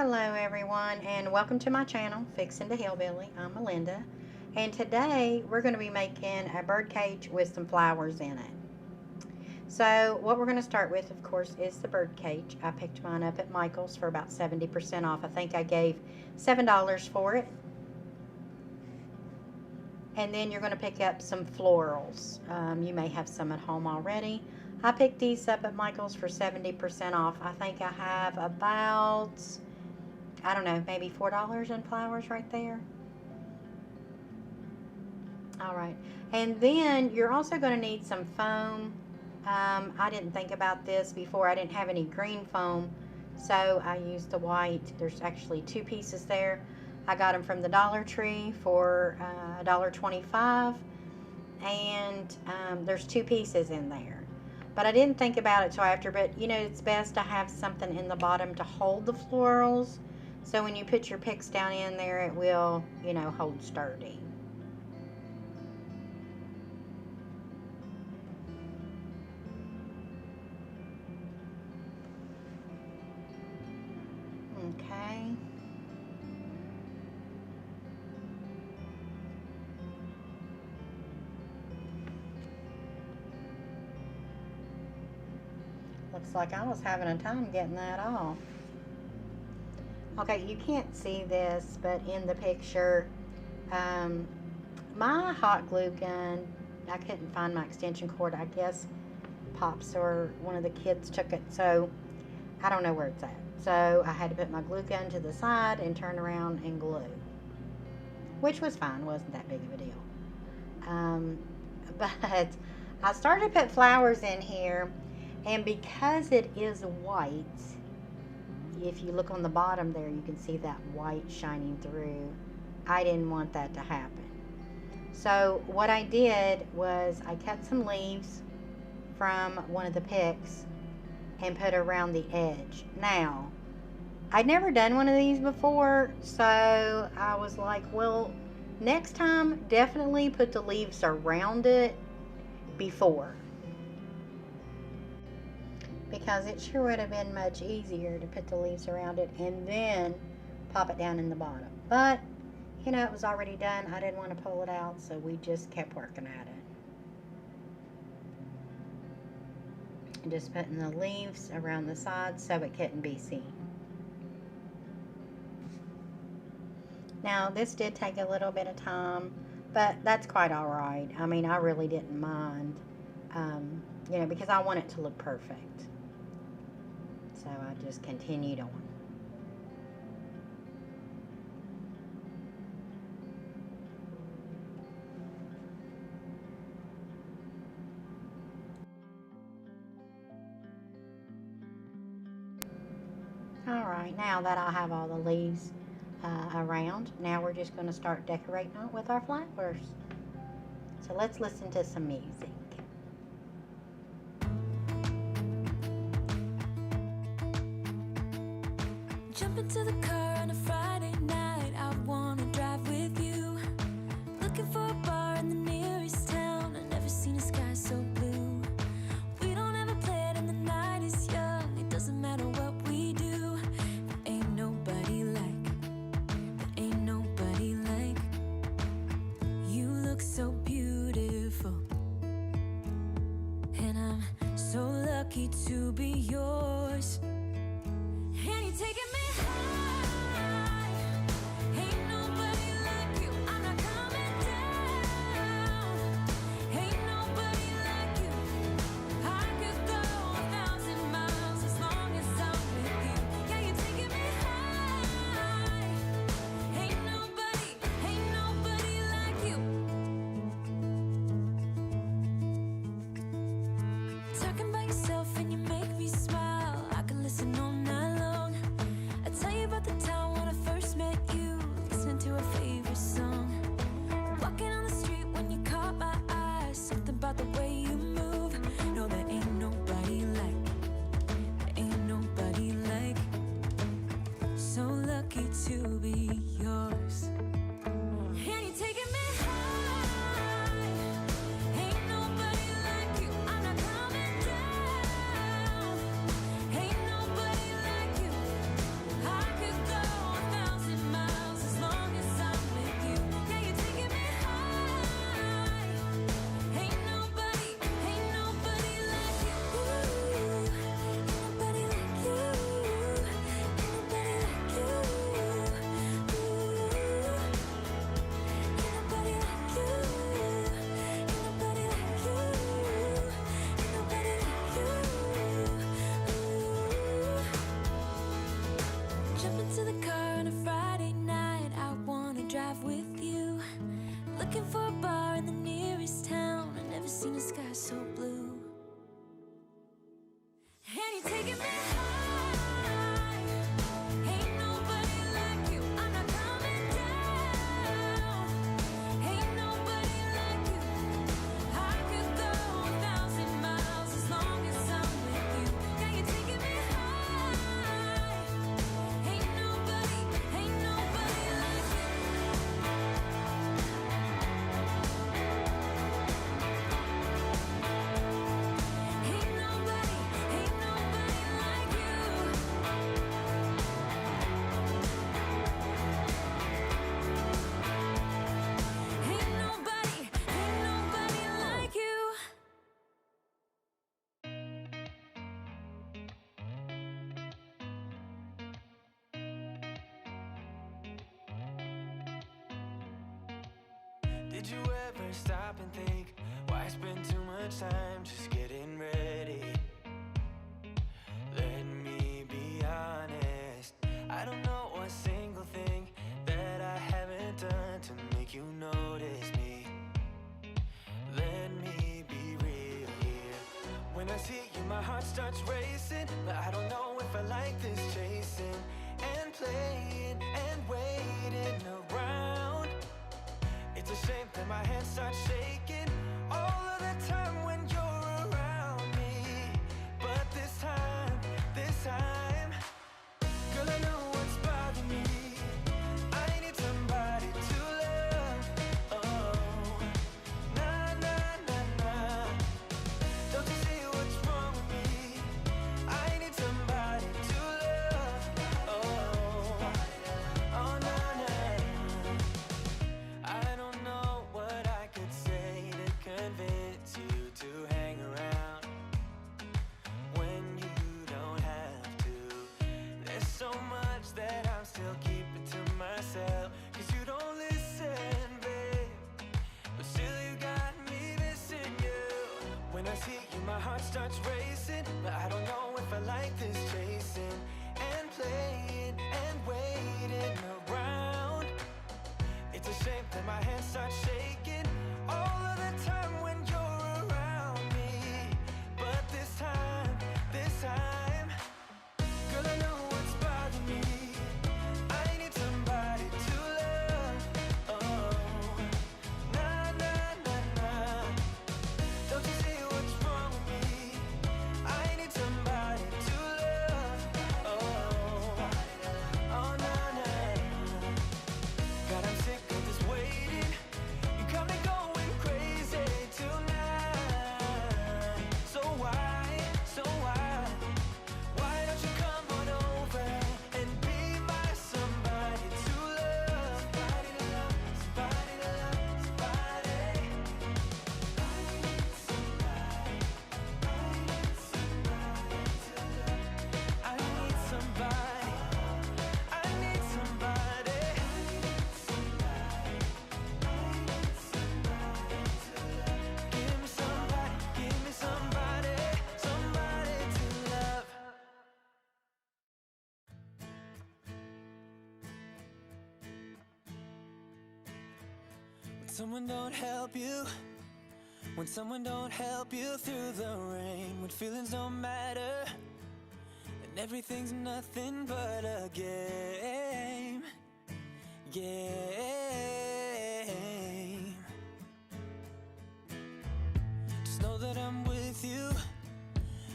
Hello everyone, and welcome to my channel, Fixin' to Hillbilly. I'm Melinda, and today we're going to be making a bird cage with some flowers in it. So what we're going to start with, of course, is the bird cage. I picked mine up at Michael's for about 70% off. I think I gave $7 for it. And then you're going to pick up some florals. You may have some at home already. I picked these up at Michael's for 70% off. I think I have about, I don't know, maybe $4 in flowers right there. All right. And then you're also going to need some foam. I didn't think about this before. I didn't have any green foam, so I used the white. There's actually two pieces there. I got them from the Dollar Tree for $1.25, and there's two pieces in there. But I didn't think about it till after, but you know, it's best to have something in the bottom to hold the florals, so when you put your picks down in there, it will, you know, hold sturdy. Okay. Looks like I was having a time getting that off. Okay, you can't see this, but in the picture, my hot glue gun, I couldn't find my extension cord. I guess Pops or one of the kids took it, so I don't know where it's at. So I had to put my glue gun to the side and turn around and glue, which was fine, wasn't that big of a deal. But I started to put flowers in here, and because it is white, if you look on the bottom there, you can see that white shining through. I didn't want that to happen. So what I did was I cut some leaves from one of the picks and put around the edge. Now, I'd never done one of these before, so I was like, well, next time, definitely put the leaves around it before, because it sure would have been much easier to put the leaves around it and then pop it down in the bottom. But, you know, it was already done. I didn't want to pull it out, so we just kept working at it. And just putting the leaves around the sides so it couldn't be seen. Now, this did take a little bit of time, but that's quite all right. I mean, I really didn't mind, you know, because I want it to look perfect. So I just continued on. Alright, now that I have all the leaves around, now we're just going to start decorating it with our flowers. So let's listen to some music. Jump into the car on a Friday night, I wanna drive with you. Looking for a bar in the nearest town, I've never seen a sky so blue. We don't ever play it and the night is young, it doesn't matter what we do. There ain't nobody like, you look so beautiful. And I'm so lucky to be yours. And you're taking me high. into the car on a Friday night. I wanna drive with you. Looking for a bar in the nearest town. I've never seen a sky so blue. And you're taking me high. Ain't nobody like you. I'm not coming down. Ain't nobody like you. I could go 1,000 miles as long as I'm with you. Yeah, you're taking me high. Ain't nobody like you. Ain't nobody like you. Ain't nobody like you. Did you ever stop and think, why spend too much time just getting ready? Let me be honest, I don't know a single thing that I haven't done to make you notice me. Let me be real here. When I see you, my heart starts racing, but I don't know if I like this chasing and playing and waiting around. It's a shame that my hands start shaking all of the time when you're around me. But this time, girl, I know what's bothering me. I need somebody to love. Oh, nah, nah, nah, nah. Don't you see what's wrong with me? I need somebody to love. Oh, oh, nah, nah. I don't know what I could say to convince you to hang around when you don't have to. There's so much that I'm still keeping to myself, 'cause you don't listen, babe. But still you got me missing you. When I see you, my heart starts racing, but I don't know if I like this chasing and playing and waiting around. It's a shame that my hands start shaking all of the time when you're around me. But this time, girl, I know what's bothering me. I need somebody to love. Oh, nah, nah, nah, nah. Don't you see what's wrong with me? I need somebody to love. Oh, oh, nah, nah. God, I'm sick of this waiting. You got me going crazy tonight. So why don't you come on over and be my somebody to love? Somebody to love, somebody to love, somebody. I need somebody to love. I need somebody. I need somebody. Give me somebody, somebody to love. When someone don't help you, when someone don't help you through the rain, when feelings don't matter, and everything's nothing but a game. Just know that I'm with you.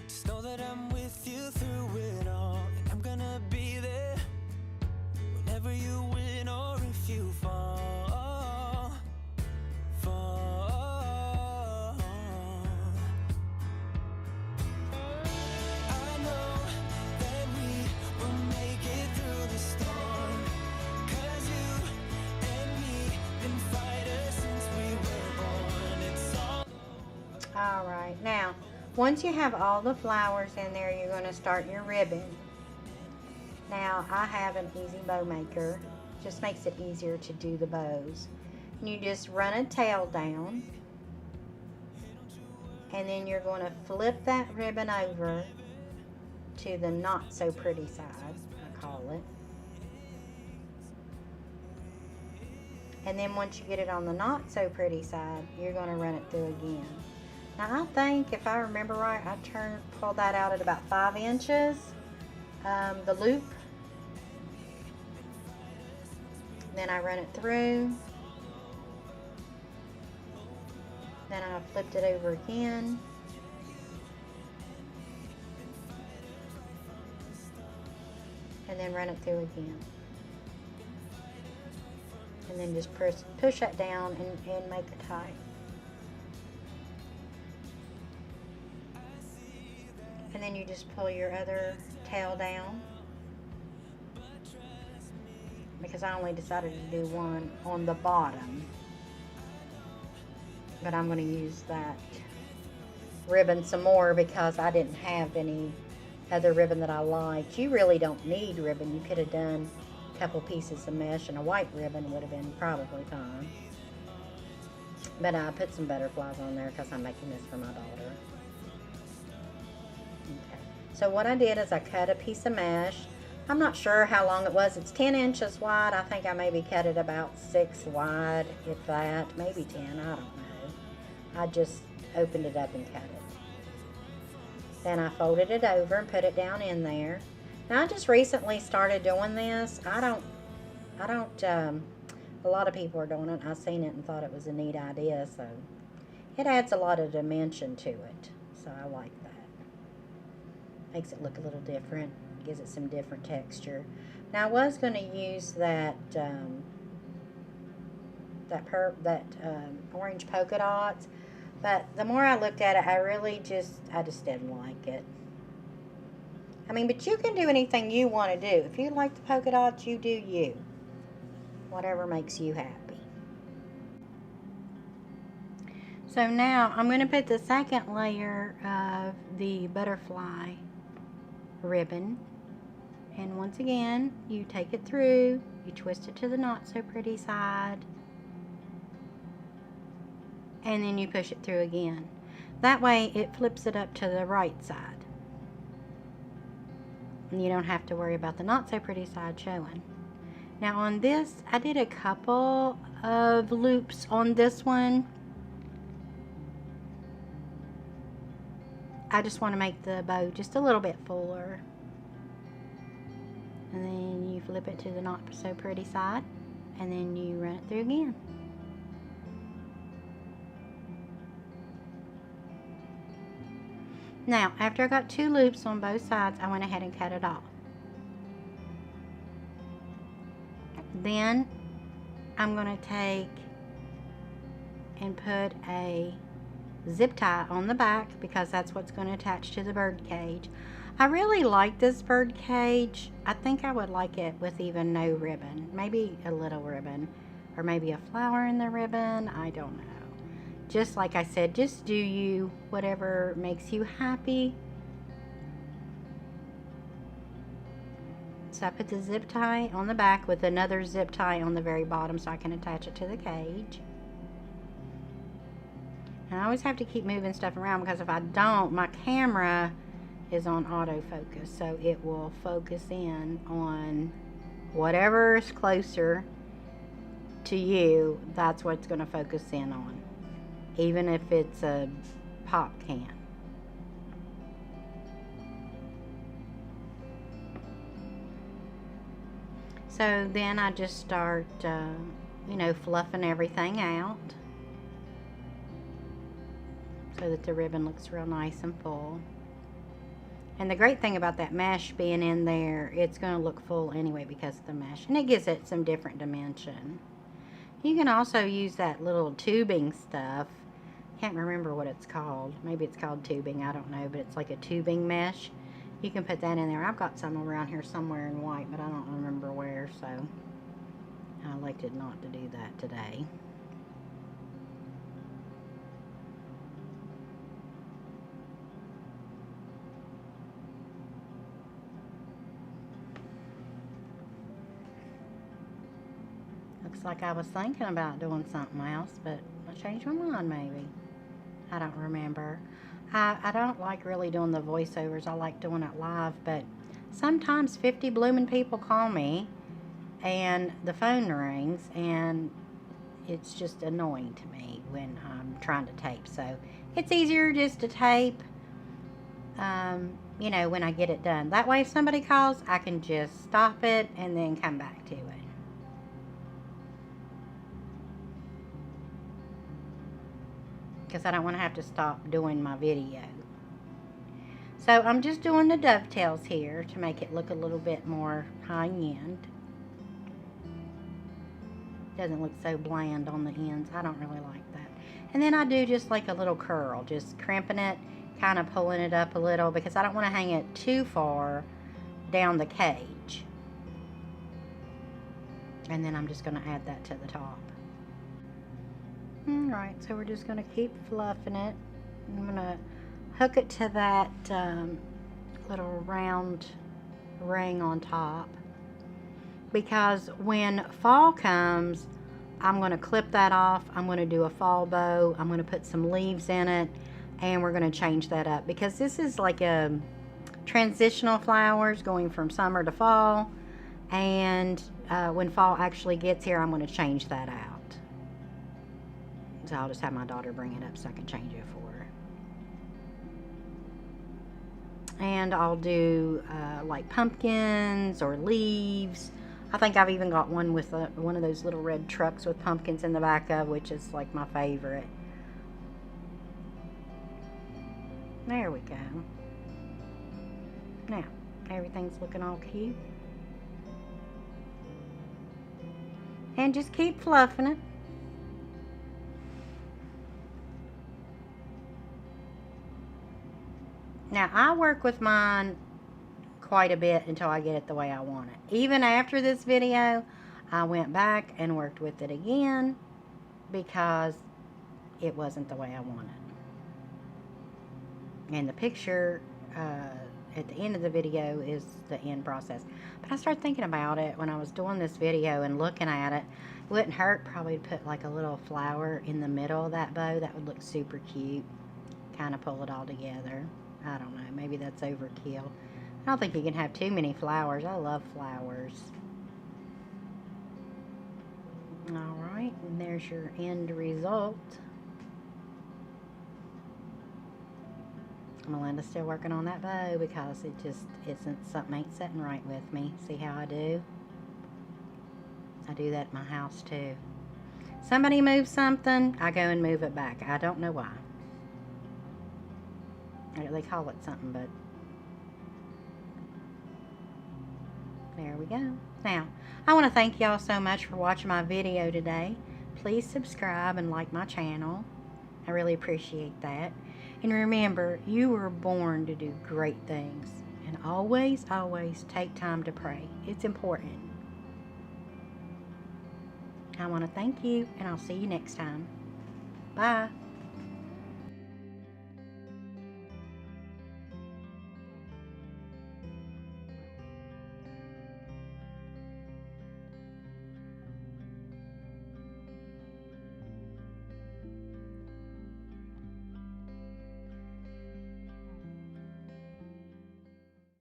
Just know that I'm with you through it all. And I'm gonna be there whenever you win or if you fall. I know that we will make it through the storm, 'cause you and me been fighters since we were born. It's all Alright, now once you have all the flowers in there, you're going to start your ribbon. Now I have an easy bow maker, just makes it easier to do the bows. And you just run a tail down, and then you're going to flip that ribbon over to the not so pretty side, I call it. And then once you get it on the not so pretty side, you're going to run it through again. Now I think, if I remember right, I pulled that out at about 5 inches, the loop. Then I run it through. Then I flipped it over again. And then run it through again. And then just push that down and make a tie. And then you just pull your other tail down, because I only decided to do one on the bottom, but I'm going to use that ribbon some more because I didn't have any other ribbon that I liked. You really don't need ribbon. You could have done a couple pieces of mesh, and a white ribbon would have been probably fine, but I put some butterflies on there because I'm making this for my daughter. Okay. So what I did is I cut a piece of mesh. I'm not sure how long it was. It's 10 inches wide. I think I maybe cut it about 6 wide, if that, maybe 10, I don't know. I just opened it up and cut it. Then I folded it over and put it down in there. Now I just recently started doing this. I don't, a lot of people are doing it. I seen it and thought it was a neat idea, so it adds a lot of dimension to it. So I like that. Makes it look a little different. Gives it some different texture. Now I was going to use that orange polka dots, but the more I looked at it, I just didn't like it. I mean, but you can do anything you want to do. If you like the polka dots, you do you. Whatever makes you happy. So now I'm going to put the second layer of the butterfly ribbon. And once again, you take it through, you twist it to the not so pretty side, and then you push it through again. That way it flips it up to the right side. And you don't have to worry about the not so pretty side showing. Now on this, I did a couple of loops on this one. I just want to make the bow just a little bit fuller. And then you flip it to the not so pretty side, and then you run it through again. Now, after I got 2 loops on both sides, I went ahead and cut it off. Then I'm going to take and put a zip tie on the back, because that's what's going to attach to the bird cage. I really like this bird cage. I think I would like it with even no ribbon. Maybe a little ribbon, or maybe a flower in the ribbon. I don't know. Just like I said, just do you, whatever makes you happy. So I put the zip tie on the back with another zip tie on the very bottom so I can attach it to the cage. And I always have to keep moving stuff around, because if I don't, my camera is on autofocus, so it will focus in on whatever is closer to you. That's what it's going to focus in on, even if it's a pop can. So then I just start fluffing everything out so that the ribbon looks real nice and full. And the great thing about that mesh being in there, it's going to look full anyway because of the mesh. And it gives it some different dimension. You can also use that little tubing stuff. Can't remember what it's called. Maybe it's called tubing, I don't know. But it's like a tubing mesh. You can put that in there. I've got some around here somewhere in white, but I don't remember where. So I elected not to do that today. Looks like I was thinking about doing something else, but I changed my mind maybe. I don't remember. I don't like really doing the voiceovers. I like doing it live, but sometimes 50 blooming people call me and the phone rings and it's just annoying to me when I'm trying to tape. So it's easier just to tape, you know, when I get it done. That way if somebody calls, I can just stop it and then come back to it. Because I don't want to have to stop doing my video. So I'm just doing the dovetails here to make it look a little bit more high-end. Doesn't look so bland on the ends. I don't really like that. And then I do just like a little curl, just crimping it, kind of pulling it up a little, because I don't want to hang it too far down the cage. And then I'm just going to add that to the top. Alright, so we're just going to keep fluffing it. I'm going to hook it to that little round ring on top, because when fall comes, I'm going to clip that off. I'm going to do a fall bow. I'm going to put some leaves in it, and we're going to change that up, because this is like a transitional flowers going from summer to fall, and when fall actually gets here, I'm going to change that out. So I'll just have my daughter bring it up so I can change it for her. And I'll do like pumpkins or leaves. I think I've even got one with one of those little red trucks with pumpkins in the back of, which is like my favorite. There we go. Now, everything's looking all cute. And just keep fluffing it. Now, I work with mine quite a bit until I get it the way I want it. Even after this video, I went back and worked with it again because it wasn't the way I wanted. And the picture at the end of the video is the end process. But I started thinking about it when I was doing this video and looking at it. It wouldn't hurt probably to put like a little flower in the middle of that bow. That would look super cute. Kind of pull it all together. I don't know, maybe that's overkill. I don't think you can have too many flowers. I love flowers. Alright, and there's your end result. Melinda's still working on that bow because it just isn't, something ain't sitting right with me. See how I do? I do that at my house too. Somebody moves something, I go and move it back. I don't know why. They call it something, but there we go. Now, I want to thank y'all so much for watching my video today. Please subscribe and like my channel. I really appreciate that. And remember, you were born to do great things. And always, always take time to pray. It's important. I want to thank you, and I'll see you next time. Bye.